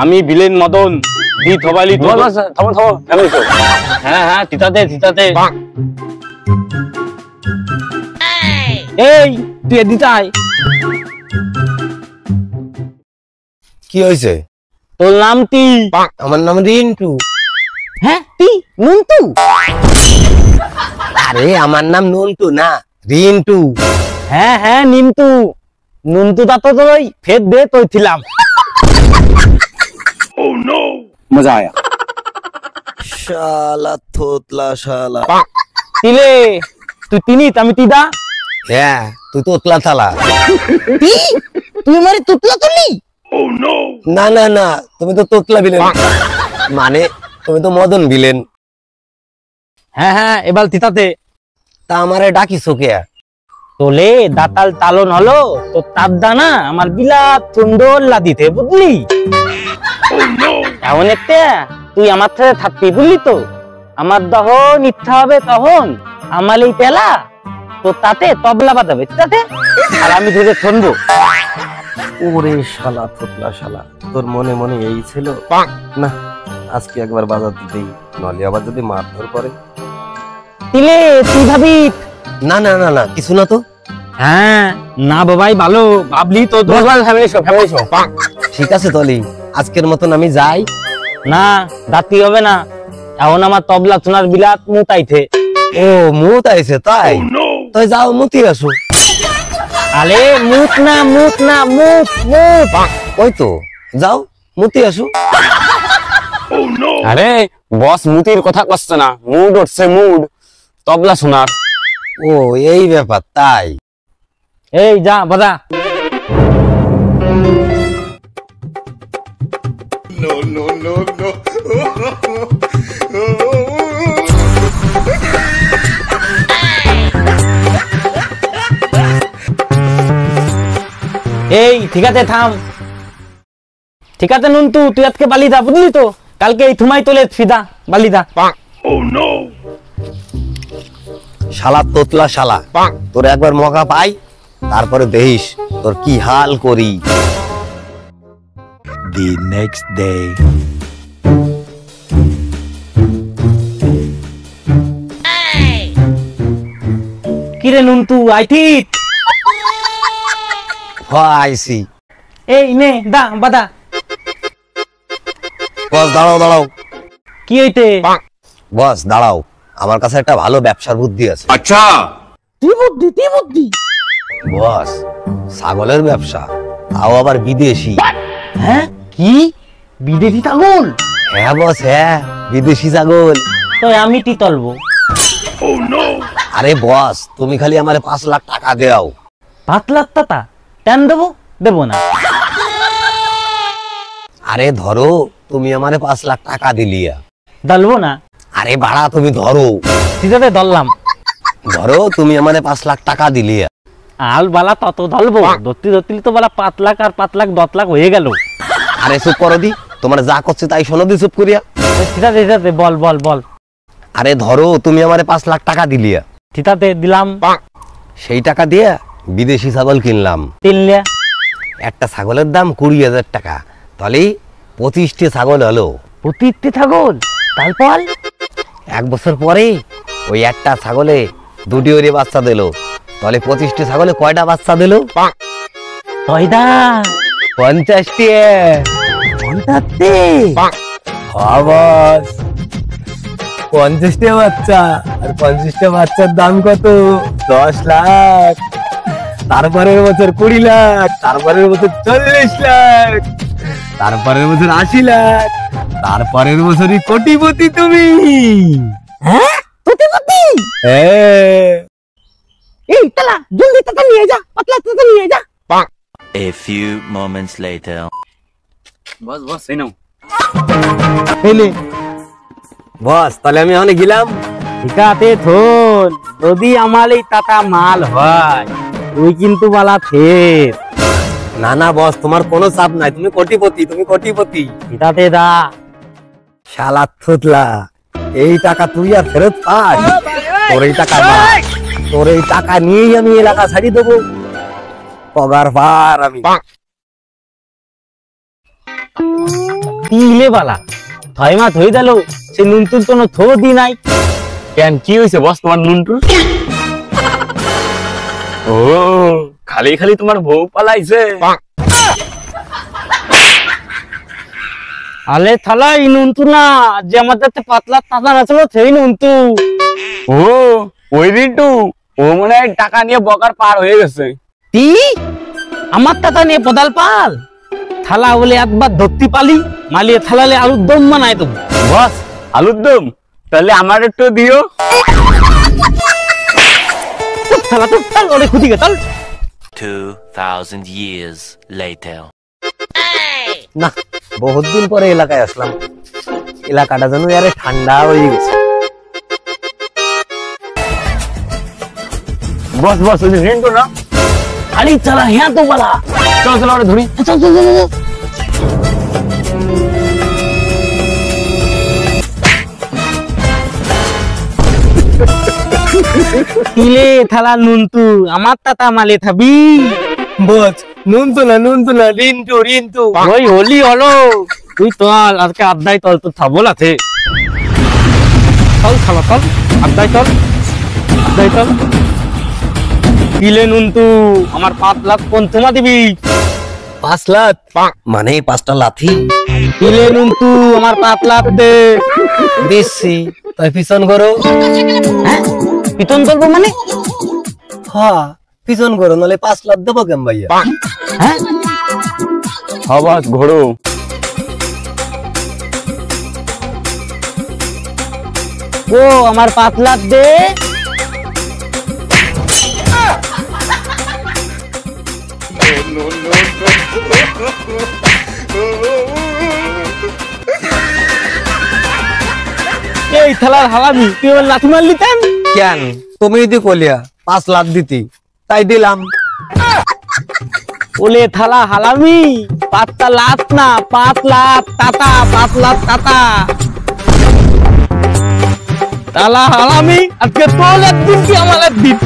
আমি বিলেন মদন দি থবালি তো থামো থামো হ্যাঁ হ্যাঁ তিতাতে তিতাতে এই তুই এদিকে আয় কি হয়েছে? তোর নাম কি? আমার নাম রিন্টু। হ্যাঁ তুই নুনটু? আরে আমার নাম নুনটু না রিন্টু। হ্যাঁ হ্যাঁ নিমতু নুনটু তা তো তোই ফের দে তোই ছিলাম। ও নো মজা আয়া শালা থোতলা শালা। তিলে তুই তিনিত আমি তিদা। হ্যাঁ তুই তোতলা থালা। তুই আমারে তোতলা তুলি? ও নো না না না তুমি তো তোতলা বিলেন মানে তুমি তো মদন বিলেন। হ্যাঁ হ্যাঁ এবার তিতাতে তা আমারে ডাকিছো কে? তোলে দাতাল তালন হলো তো তার দানা আমার বিলাত সুন্দর লাদিতে বুঝলি? এমন একটা তুই আমার সাথে থাকবি বুঝলি তো? আমার দহন ইচ্ছা হবে তখন আমার এই তেলা তো তাতে তবলা বাজাবে তাতে আর আমি ধরে শুনবো। ওরে শালা তোতলা শালা তোর মনে মনে এই ছিল না আজকে একবার বাজাতে দেই নলে আবার যদি মারধর করে। তিলে তুই ভাবি না না না না কিছু না তো। হ্যাঁ না বাবাই ভালো ভাবলি তো ঠিক আছে তলি আজকের মতন আমি যাই। না দাঁতি হবে না এখন আমার তবলা শোনার বিলাত মুতাইছে। ও মুত আইছে তাই তাই যাও মুতি আসো। আরে মুত না মুত না মুত মুত ওই তো যাও মুতি আসো। আরে বস মুতির কথা কচ্ছে না মুড উঠছে মুড তবলা শোনার। ও এই ব্যাপার তাই। এই যা বাজা। No, no, no, no. এই ঠিক আছে থাম ঠিক আছে নুনটু তুই আজকে বালিদা বুঝলি তো কালকে এই থুমাই তোলে ফিদা বালিদা। শালা তোতলা শালা তোর একবার মৌকা পাই তারপরে দেখিস তোর কি হাল করি। The next day. কিরে নুনটু আইঠিত? আইসি। এই নে দা বাদা। বস দাঁড়াও দাঁড়াও। কি হইতে? বস দাঁড়াও আমার কাছে একটা ভালো ব্যবসার বুদ্ধি আছে। अच्छा কি বুদ্ধি কি বুদ্ধি? বস ছাগলের ব্যবসা তাও আবার বিদেশি। হ্যাঁ কি বিদেশি ছাগল? হ্যাঁ বস হ্যাঁ বিদেশি ছাগল। তো আমি টি তলবো। আরে বস তুমি খালি আমারে 5 লাখ টাকা দাও। 5 লাখ টাকা টান দেবো দেবো না? আরে ধরো তুমি আমারে 5 লাখ টাকা দিলিয়া। দলবো না? আরে বাড়া তুমি ধরো। ঠিক আছে ধরলাম। ধরো তুমি আমারে 5 লাখ টাকা দিলিয়া। আল বালা তত ধরবো ধরতে ধরতে তো বলা 5 লাখ আর 5 লাখ 10 লাখ হয়ে গেল। আরে চুপ করো দি তোমার যা করছে তাই শোনো দি চুপ করিয়া। ঠিক আছে ঠিক আছে বল বল বল। আরে ধরো তুমি আমারে 5 লাখ টাকা দিলিয়া। ঠিক আছে দিলাম। সেই টাকা দিয়ে বিদেশি ছাগল কিনলাম। তিনলে একটা ছাগলের দাম 20,000 টাকা তাহলে 25টি ছাগল হলো। 25টি ছাগল তারপর 1 বছর পরে ওই একটা ছাগলে 2টি করে বাচ্চা দিল তাহলে 25টি ছাগলে কয়টা বাচ্চা দিল? কয়টা? 50টি। 50টি? হ্যাঁ বস 50টা বাচ্চা আর 50টা বাচ্চার দাম কত? 10 লাখ। তারপরের বছর 20 লাখ তারপরের বছর 40 লাখ তারপরের বছর 80 লাখ তারপরের বছরই কোটিপতি তুমি। হ্যাঁ কোটিপতি? হ্যাঁ। এই তালা জলদি টাকা নিয়ে যা 5 লাখ টাকা নিয়ে যা। A few moments later. বস বস এই নাও। এলে বস তাহলে আমি ওখানে গেলাম। ঠিক আছে থোন যদি আমার এই টাকা মাল হয় তুই কিন্তু বালা ফের। না না বস তোমার কোনো চাপ নাই তুমি কোটিপতি তুমি কোটিপতি। ঠিক আছে দা। শালা থুতলা এই টাকা তুই আর ফেরত পাস? তোর এই টাকা না তোর এই টাকা নিয়েই আমি এলাকা ছাড়ি দেবো পগার পার আমি। তিলে বালা ছয় মাস হয়ে গেল সে নুনটুর কোনো থো দি নাই। কেন কি হয়েছে বস তোমার নুনটুর? ও খালি খালি তোমার বউ পালাইছে? আলে থালা এই নুনটু না, যে আমাদের পাতলা তাজা নাছিল সেই নুনটু। ও ওই রিন্টু, ও মনে হয় টাকা নিয়ে বকার পার হয়ে গেছে। তি আমার টাকা নিয়ে পদাল পাল থালা বলে একবার ধরতে পালি মালিয়ে থালালে আলুর দম বানায় তো। বস আলুর দম তাহলে আমার একটু দিও। থালা তো চল ওরে খুঁটি গে চল। 2000 years later. না বহুত দিন পরে এলাকায় আসলাম, এলাকাটা যেন আরে ঠান্ডা হয়ে গেছে। বস বস ওই রিন্টু না? আরে চালা হ্যাঁ তো বলা। চল চল ওরে ধরি। চল চল চল চল। তিলে থালা নুনটু আমার তাতা মালে থাবি। বস নুনটু না রিন্টু রিন্টু। ওই হোলি হলো তুই চল আজকে আড্ডায় চল, তোর ছাবল আছে। চল খালা চল আড্ডায় চল, আড্ডায় চল। তিলে নুনটু আমার 5 লাখ কোন তোমা দিবি? 5 লাখ মানে 5টা লাথি? তিলে নুনটু আমার 5 লাখ দে। বেশি তাই পিছন করো। হ্যাঁ পিতন করবো মানে? হ্যাঁ পিছন করো নাহলে 5 লাখ দেবো কেন ভাইয়া? হ্যাঁ আওয়াজ ঘোড়ো। ও আমার 5 লাখ দে। no, no, এই থালার হালামি তুই আমার লাথি মারলি কেন? কেন তুমি যদি কলিয়া 5 লাখ দিতি তাই দিলাম। ওলে থালা হালামি 5টা লাখ না 5 লাখ টাকা, 5 লাখ টাকা। তালা হালামি আজকে তোর একদিন কি আমার একদিন।